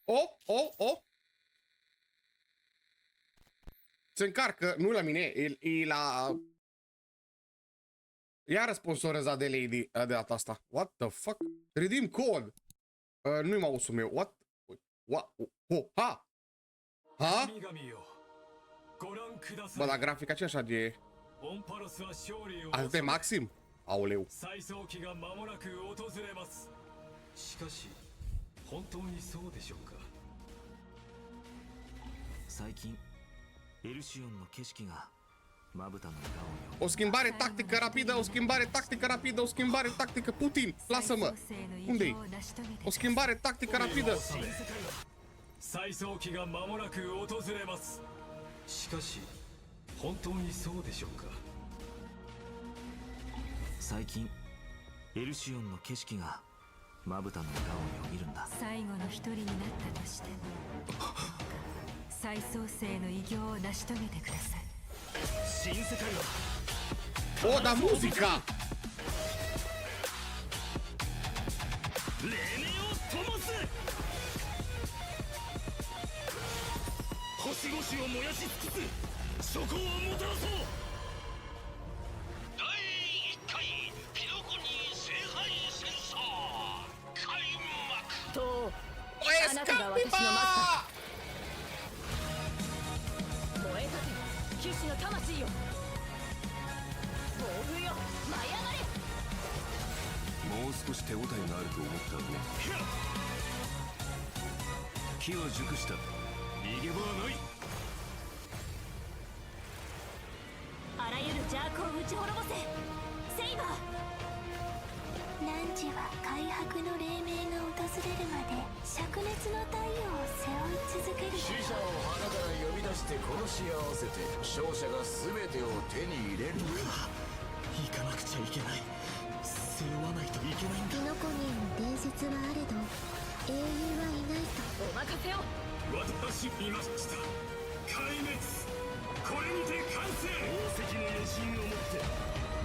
Oh. Se încarcă, nu la mine, e la... Iar sponsorizat de Lady de data asta. What the fuck? Redeem code. Nu-i mouse-ul meu. What? Ha? Bă, dar grafica ce așa de... Atât de maxim? Aoleu. 最近エルシオンの景色がまぶたの裏をよ O schimbare tactică rapidă, o schimbare tactică rapidă, o schimbare tactică... Putin, lasă-mă! Unde-i? O schimbare tactică rapidă! 再早期が間もなく訪れます。しかし本当にそうでしょうか。最近エルシオンの景色がまぶたの裏をよぎるんだ。最後の一人になったとしても再創生の偉業を成し遂げてください。新世界は O, da muzica! 黎明を灯す。星々を燃やし尽くす諸行をもたらそう。第1回ピノコニー聖杯戦争開幕と O あなたが私のマスタ escapima! ー燃え立て騎士の魂よ暴風よ舞い上がれ。もう少し手応えがあると思ったのね。機は熟した。逃げ場はない。あらゆる邪悪を打ち滅ぼせセイバー。汝は開白の黎明が訪れるまで灼熱の太陽を背負い続ける。死者を花から呼び出して殺し合わせて勝者が全てを手に入れる。行かなくちゃいけない。背負わないといけないんだ。ピノコニーの伝説はあれど英雄はいないと。お任せを。私見ました。壊滅これにて完成。宝石の余震をもって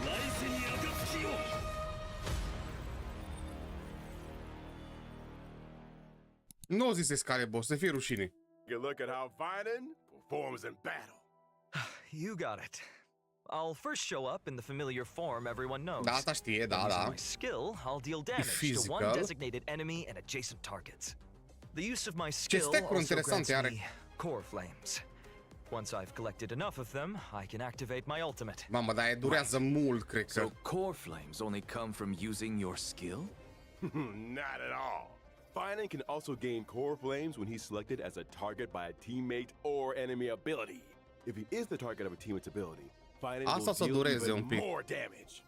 来世に暁を。Nu o zis scale, boss, să fie rușine. You look at how Vinan performs in battle. You got it. I'll first show up in the familiar form everyone knows. Da, asta știe, da, Using da. my skill, I'll deal damage to Physical. one designated enemy and adjacent targets. The use of my Ce skill stack-uri also grants interesante are. me core flames. Once I've collected enough of them, I can activate my ultimate. Mamă, dar durează mult, cred că. So core flames only come from using your skill? Not at all. Vinan can also gain core flames when he's selected as a target by a teammate or enemy ability. If he is the target of a teammate's ability, Vinan Asta will să deal dureze un even pic. more damage.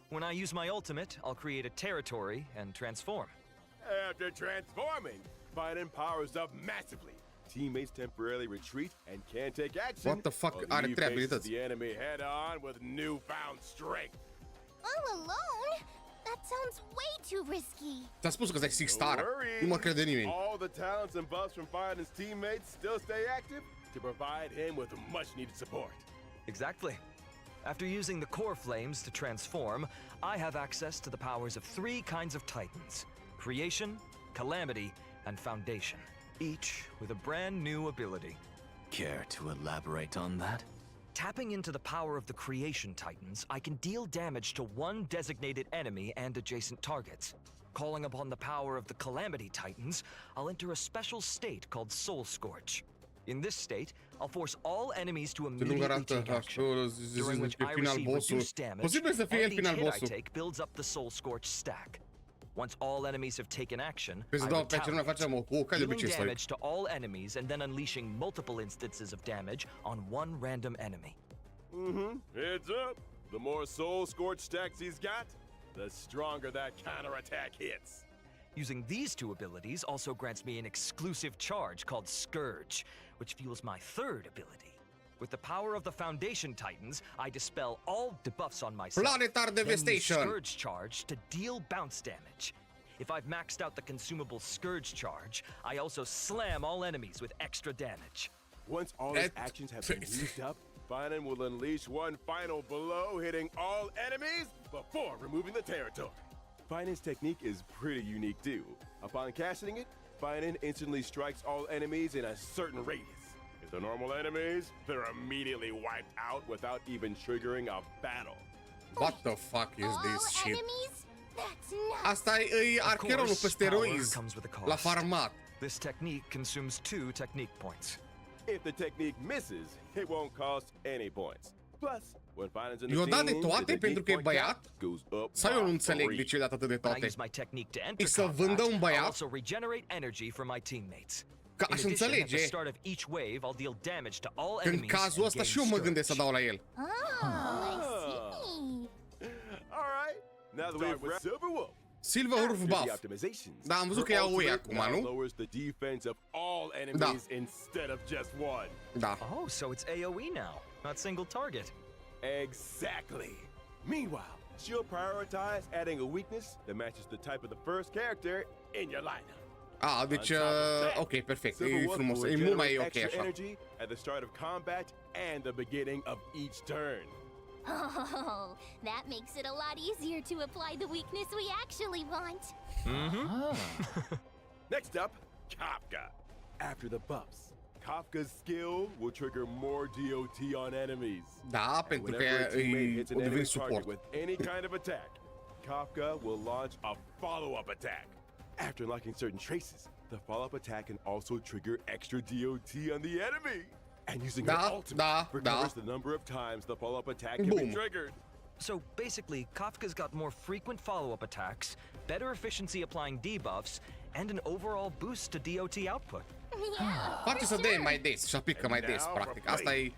When I use my ultimate, I'll create a territory and transform. After transforming, Vinan powers up massively. Teammates temporarily retreat and can't take action. What the fuck? while Are he trei faces abilități. the enemy head on with newfound strength. All alone? That sounds way too risky. Ți-am spus că stai Six No Star. worries. Nu mă crede nimeni. All the talents and buffs from Vinan's teammates still stay active to provide him with much needed support. Exactly. After using the core flames to transform, I have access to the powers of 3 kinds of titans: creation, calamity, and foundation, each with a brand new ability. Care to elaborate on that? Tapping into the power of the creation titans, I can deal damage to one designated enemy and adjacent targets. Calling upon the power of the calamity titans, I'll enter a special state called Soul Scorch. In this state, I'll force all enemies to immediately take action, during which I receive reduced damage, Posibil să fie el and each final hit I bossul. take builds up the Soul Scorch stack. Once all enemies have taken action, Păi să I dau pe ce nu mai retaliate, facem o ca de dealing obicei. damage to all enemies and then unleashing multiple instances of damage on one random enemy. Heads up! The more Soul Scorch stacks he's got, the stronger that counterattack hits. Using these 2 abilities also grants me an exclusive charge called Scourge, which fuels my 3rd ability. With the power of the Foundation Titans, I dispel all debuffs on myself, Planetar then use Devastation. Scourge charge to deal bounce damage. If I've maxed out the consumable Scourge charge, I also slam all enemies with extra damage. Once all his actions have been used up, Vinan will unleash one final blow, hitting all enemies before removing the territory. Vinan's technique is pretty unique too. Upon casting it, Finan instantly strikes all enemies in a certain radius. If they're normal enemies, they're immediately wiped out without even triggering a battle. What the fuck is All this shit? enemies? That's nuts. Asta e Of archeronul course, peste power eroizi. comes with a La cost. farmat. This technique consumes 2 technique points. If the technique misses, it won't cost any points. Plus, when Finan's in I-o the dat de team, toate the pentru technique că e point cap băiat? goes up Sau eu nu by înțeleg 3. de ce i-a dat atât de When I toate? use my technique to enter E să vândă combat, un I'll băiat? also regenerate energy for my teammates. Ca In aș addition, at the înțelege. start of each wave, I'll deal damage to all În enemies cazul and ăsta gain și eu mă gândesc să scourge. dau la el. Oh, I see. All right. Now that we've with Silver Wolf. Silver Wolf buff. Da, am văzut că ia UE acum, nu? Lowers the defense of all enemies instead of just one. Da. Oh, so it's AoE now, not single target. Exactly. Meanwhile, she'll prioritize adding a weakness that matches the type of the first character in your lineup. Ah, deci, ok, perfect, Silver e Wolf frumos, will e mult mai generate ok extra așa. energy at the start of combat and the beginning of each turn. Oh, that makes it a lot easier to apply the weakness we actually want. Next up, Kafka. After the buffs, Kafka's skill will trigger more DOT on enemies. Da, And pentru că whenever a teammate e hits o an devin enemy target suport. with any kind of attack, Kafka will launch a follow-up attack. After unlocking certain traces, the follow-up attack can also trigger extra DOT on the enemy. And using her Da, ultimate da, recovers da. the number of times the follow-up attack can Boom. be triggered. So basically, Kafka's got more frequent follow-up attacks, better efficiency applying debuffs, and an overall boost to DOT output. Yeah, Face să dea mai des și aplică mai des, Now practic. for Asta e... Blade.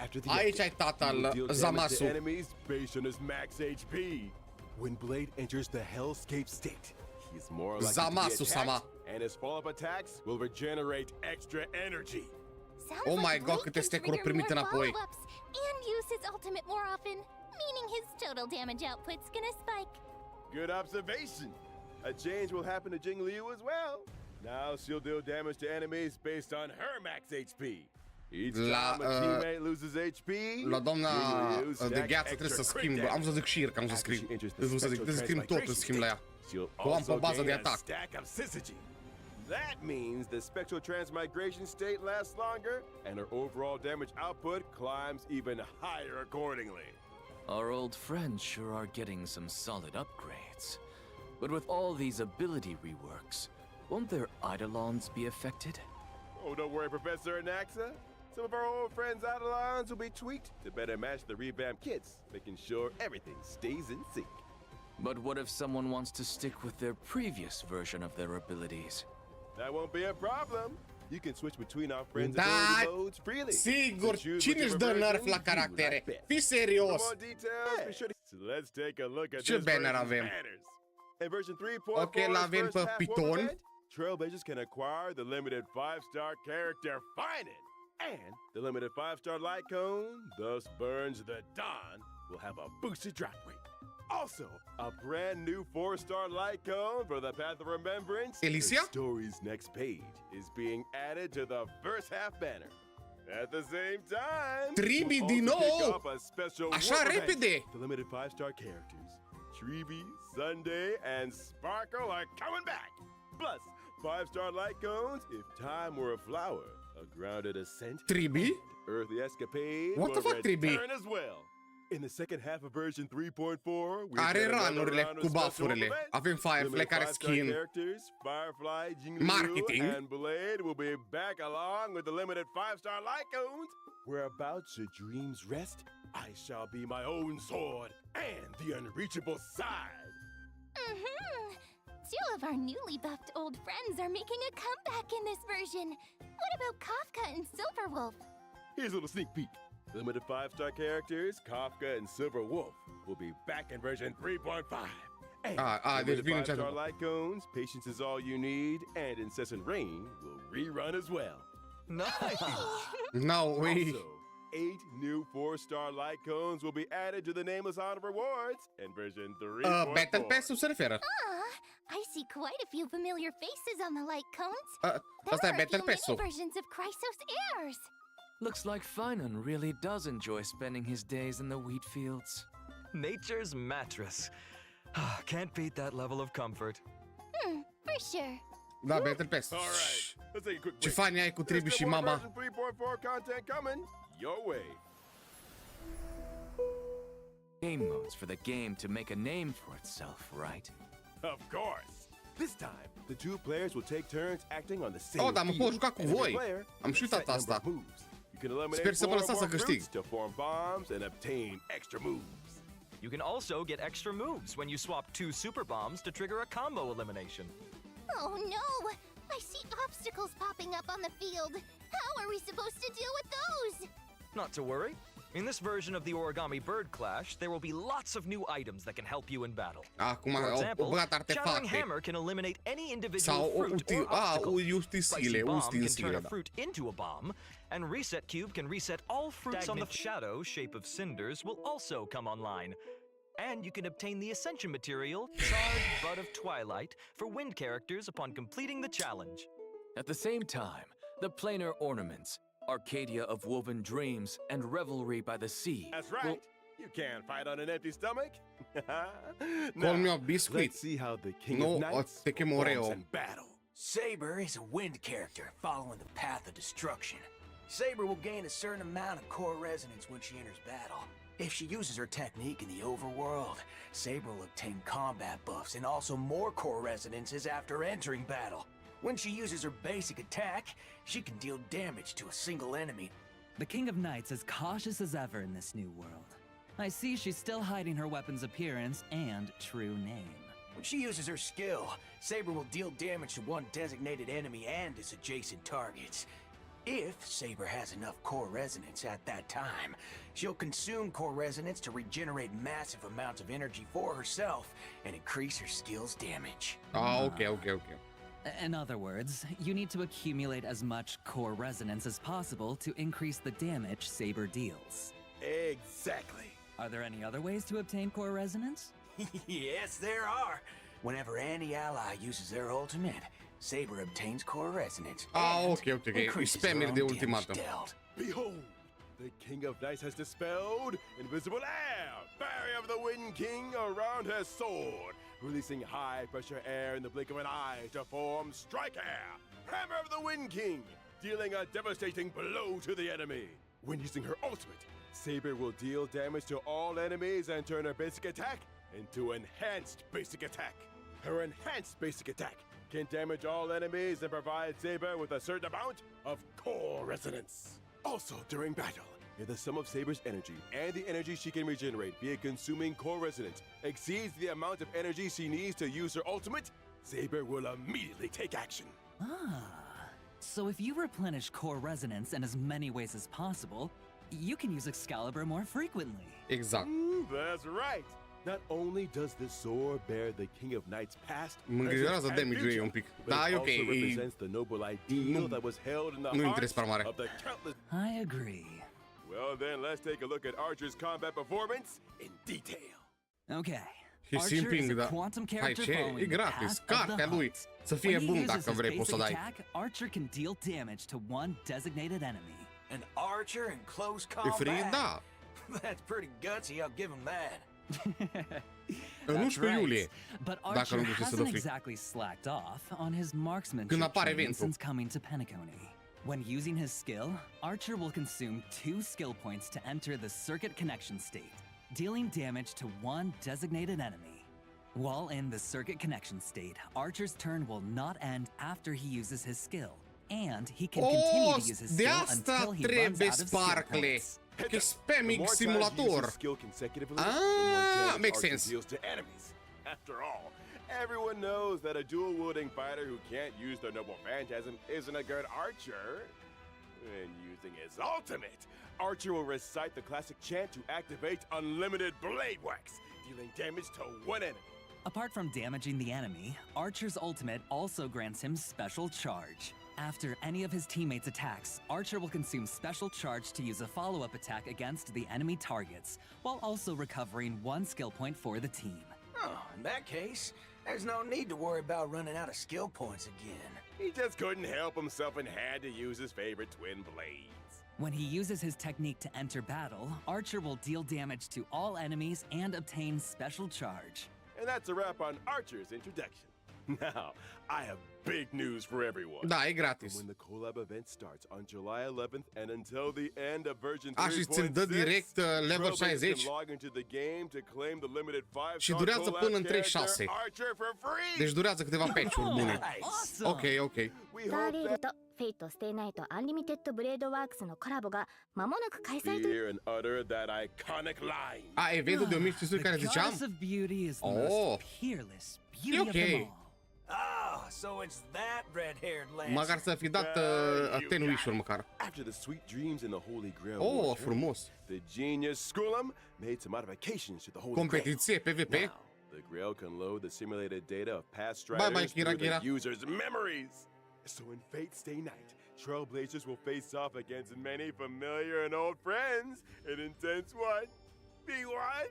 After the Aici update, ai tata he will al deal damage to Zamasu. enemies based on his max HP. When Blade enters the Hellscape state, he is more likely Zamasu to be sama. attacked, and his follow-up attacks will regenerate extra energy. Sounds Oh my like god, Blade câte can stack-uri trigger primite more înapoi. follow-ups and use his ultimate more often, meaning his total damage output's gonna spike. Good observation. A change will happen to Jing Liu as well. Now she'll deal damage to enemies based on her max HP. Each La, time a teammate loses HP, La doamna Jing Liu de stacks gheață trebuie să extra schimb. crit Am să damage. zic și ieri că am să After scriu. she enters the Trebuie să zic, special trebuie să schimb tot, să transmigration schimb la ea. She'll Că o am pe also bază de gain a atac. stack of syzygy. That means the spectral transmigration state lasts longer, and her overall damage output climbs even higher accordingly. Our old friends sure are getting some solid upgrades. But with all these ability reworks, won't their Eidolons be affected? Oh, don't worry, Professor Anaxa. Some of our old friends' Eidolons will be tweaked to better match the revamped kits, making sure everything stays in sync. But what if someone wants to stick with their previous version of their abilities? That won't be a problem. You can switch between our friends' Da, ability modes freely. sigur, So choose cine își whichever dă version nerf la you caractere? like best. Fii For serios! more details, be sure to... So let's take a look at Ce this banner version's avem? banners. In version 3.4, Ok, l-avem pe Piton. Trailblazers can acquire the limited 5-star character Finan. And the limited 5-star light cone, thus burns the dawn, will have a boosted drop rate. Also, a brand new 4-star light cone for the Path of Remembrance. Elysia? The story's next page is being added to the first half banner. At the same time, Tribi we'll din also kick nou! off a special Așa work event. repede! The limited 5-star characters, Tribi, Sunday, and Sparkle are coming back. Plus, 5-star light cones if time were a flower, a grounded ascent, Tribi? earthly escapade What the will fuck, Tribi? return as well. In the second half of version 3.4, we Are ranurile cu buffurile. Avem Firefly care skin. characters, Firefly, Jing Liu, Marketing. and Blade will be back along with the limited 5-star light cones. Whereabouts should dreams rest, I shall be my own sword and the unreachable side. Two of our newly buffed old friends are making a comeback in this version. What about Kafka and Silverwolf? Here's a little sneak peek. Limited 5-star characters, Kafka and Silver Wolf, will be back in version 3.5. And deci limited vine 5-star cea... light cones, patience is all you need, and incessant rain will rerun as well. Nice! No, we... Also, 8 new 4-star light cones will be added to the Nameless Honor rewards in version 3.4. Battle Pass-ul se referă. I see quite a few familiar faces on the light cones. Asta e There are a Battle few mini Pass-ul. versions of Chrysos heirs. Looks like Finan really does enjoy spending his days in the wheat fields. Nature's mattress. Can't beat that level of comfort. For sure. Da, bine, trepesc. All right, let's take a quick Ce break. fani ai cu There's Tribi și still more mama? version 3.4 content coming your way. Game modes for the game to make a name for itself, right? Of course. This time, the two players will take turns acting on the same Oh, dar mă pot field. juca cu And every voi. player Am și has a uitat set number asta. of moves. You can eliminate Sper să mă 4 or lăsați să more câștig. fruits to form bombs and obtain extra moves. You can also get extra moves when you swap 2 super bombs to trigger a combo elimination. Oh no! I see obstacles popping up on the field. How are we supposed to deal with those? Not to worry. In this version of the Origami Bird Clash, there will be lots of new items that can help you in battle. Acum For au example, băgat Shattering artefacte. Hammer can eliminate any individual Sau fruit or obstacle. ustensile, Spicy Bomb can turn ustensile, a da. fruit into a bomb, and Reset Cube can reset all fruits on the shadow shape of cinders will also come online. And you can obtain the Ascension material, Charred Bud of Twilight, for wind characters upon completing the challenge. At the same time, the planar ornaments, Arcadia of Woven Dreams, and Revelry by the Sea. That's right. You can't fight on an empty stomach. Call me Now, a biscuit. let's see how the King No, of Knights te chem performs Oreo. in battle. Saber is a wind character following the path of destruction. Saber will gain a certain amount of core resonance when she enters battle. If she uses her technique in the overworld, Saber will obtain combat buffs and also more core resonances after entering battle. When she uses her basic attack, she can deal damage to a single enemy. The King of Knights is cautious as ever in this new world. I see she's still hiding her weapon's appearance and true name. When she uses her skill, Saber will deal damage to one designated enemy and its adjacent targets. If Saber has enough core resonance at that time, she'll consume core resonance to regenerate massive amounts of energy for herself and increase her skill's damage. Ok. In other words, you need to accumulate as much core resonance as possible to increase the damage Saber deals. Exactly. Are there any other ways to obtain core resonance? Yes, there are. Whenever any ally uses their ultimate, Saber obtains core resonance. Ok. Increases her Spammer own de damage ultimată. dealt. Behold, the King of Knights has dispelled invisible air, barrier of the Wind King around her sword, releasing high-pressure air in the blink of an eye to form Strike Air, Hammer of the Wind King, dealing a devastating blow to the enemy. When using her ultimate, Saber will deal damage to all enemies and turn her basic attack into Enhanced Basic Attack. Her Enhanced Basic Attack can damage all enemies and provide Saber with a certain amount of core resonance. Also, during battle, if the sum of Saber's energy and the energy she can regenerate via consuming core resonance exceeds the amount of energy she needs to use her ultimate, Saber will immediately take action. So if you replenish core resonance in as many ways as possible, you can use Excalibur more frequently. Exact. That's right. Not only does this sword bear the King of Knights past, Mă îngrijorează damage-ul ei un pic. Da, e ok. also represents the noble ideal that was held in the nu hearts interes prea mare. of the countless. I agree. Well, then let's take a look at Archer's combat performance in detail. Okay. E Archer is simping, a da. quantum Hai character ce? following E the gratis. path of the Cartea lui. hunt. Să fie When he bun uses dacă his vrei, poți să basic dai. attack, Archer can deal damage to one designated enemy. An archer in close E free? combat? Da. That's pretty gutsy, I'll give him that. În That's 11 right. iulie. But Dacă Archer nu duce să dă hasn't free. exactly slacked off on his marksmanship Când apare training eventul. since coming to Penacony. When using his skill, Archer will consume 2 skill points to enter the circuit connection state, dealing damage to one designated enemy. While in the circuit connection state, Archer's turn will not end after he uses his skill, and he can continue to use his de skill asta until he runs trebuie out of skill sparcle. points. Că spamming The more times you use simulator. his skill consecutively, the more damage Makes Archer sense. deals to enemies. After all, everyone knows that a dual-wielding fighter who can't use their noble phantasm isn't a good archer. When using his ultimate, Archer will recite the classic chant to activate unlimited blade wax, dealing damage to one enemy. Apart from damaging the enemy, Archer's ultimate also grants him special charge. After any of his teammates' attacks, Archer will consume special charge to use a follow-up attack against the enemy targets, while also recovering 1 skill point for the team. Oh, in that case, there's no need to worry about running out of skill points again. He just couldn't help himself and had to use his favorite twin blades. When he uses his technique to enter battle, Archer will deal damage to all enemies and obtain special charge. And that's a wrap on Archer's introduction. Now, I have big news for everyone. Da, e gratis. When the Collab event starts on July 11th and until the end of version 3.6, Și ți-l dă direct level 60. can log into the game to claim the limited 5-star Și durează Collab până în character 3.6. Archer for free. Deci durează câteva patch-uri bune. Awesome! Ok, ok. スターレールとフェイトステイナイトアンリミテッドブレードワークスのコラボが間もなく開催と Hear and utter that iconic line. A, eventul de 1500 care The ziceam? goddess of beauty is the Oh. most peerless beauty of okay. them all. Oh, so it's that red-haired Lancer. Măcar să fi dat 10 wish-uri măcar. After the sweet dreams in the Holy Grail, Oh, war frumos. the genius Skullum made some modifications to the Holy Competiție, Grail. PvP. Now, the Grail can load the simulated data of past Bye, striders Kira, through Kira. the user's memories. So in Fate's Day Night, Trailblazers will face off against many familiar and old friends in intense what? V1?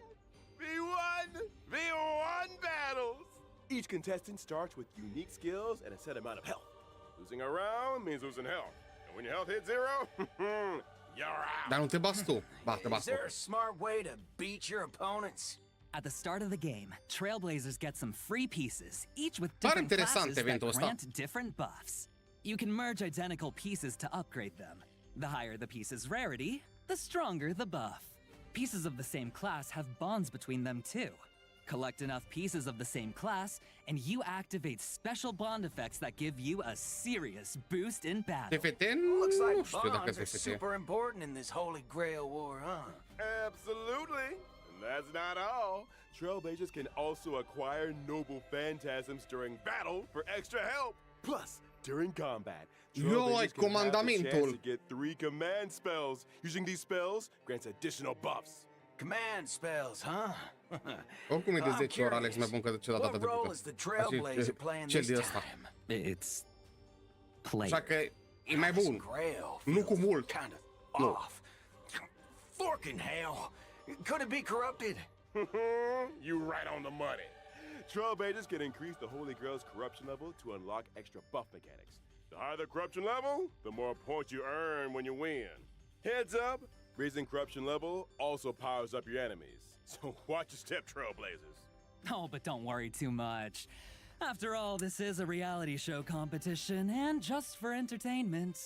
V1? V1 battles! Each contestant starts with unique skills and a set amount of health. Losing a round means losing health. And when your health hits 0, you're out. Dar nu te bați tu. Ba, te Is bați tu. there a smart way to beat your opponents? At the start of the game, Trailblazers get some free pieces, each with Pare different interesant classes that eventul ăsta. grant different buffs. You can merge identical pieces to upgrade them. The higher the piece's rarity, the stronger the buff. Pieces of the same class have bonds between them too. Collect enough pieces of the same class, and you activate special bond effects that give you a serious boost in battle. TFT? Looks Nu like știu dacă bonds are TFT. super important in this Holy Grail war, huh? Absolutely. And that's not all. Trailblazers can also acquire noble phantasms during battle for extra help. Plus, during combat, Trailblazers can have the chance comandamentul. to get 3 command spells. Using these spells grants additional buffs. Command spells, huh? Oricum e de I'm 10 ori, Alex, mai curious. bun că ce data What role trecută. is the Trailblazer playing Cel this de ăsta. time? It's play. Așa că e mai bun. Grail Nu cu feels mult. kind of Nu. off. Forking hell. Could it be corrupted? You right on the money. Trailblazers can increase the Holy Grail's corruption level to unlock extra buff mechanics. The higher the corruption level, the more points you earn when you win. Heads up, raising corruption level also powers up your enemies. So watch your step, Trailblazers. Oh, but don't worry too much. After all, this is a reality show competition, and just for entertainment.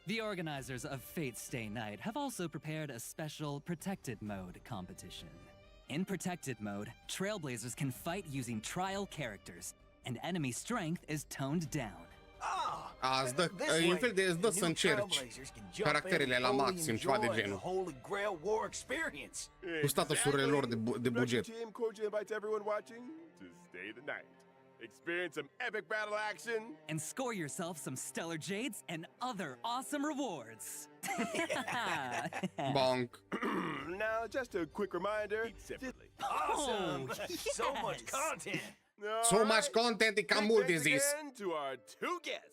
The organizers of Fate's Day Night have also prepared a special Protected Mode competition. In Protected Mode, Trailblazers can fight using trial characters, and enemy strength is toned down. Îți dă, e un fel de îți dă să încerci caracterele la maxim, ceva de genul. Cu statusurile lor de buget. Team cordially invites everyone watching to stay the night. Experience some epic battle action. And score yourself some stellar jades and other awesome rewards. Bonk. Now, just a quick reminder. Separately. Awesome! So much content! So much content, e cam mult de zis.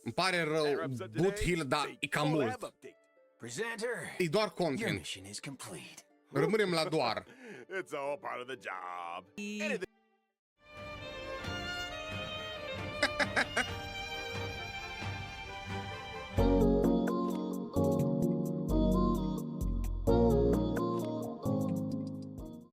Îmi pare rău, Boot Hill, dar e cam mult. Presenter, E doar your content. mission is complete. Rămânem la doar. It's all part of the job.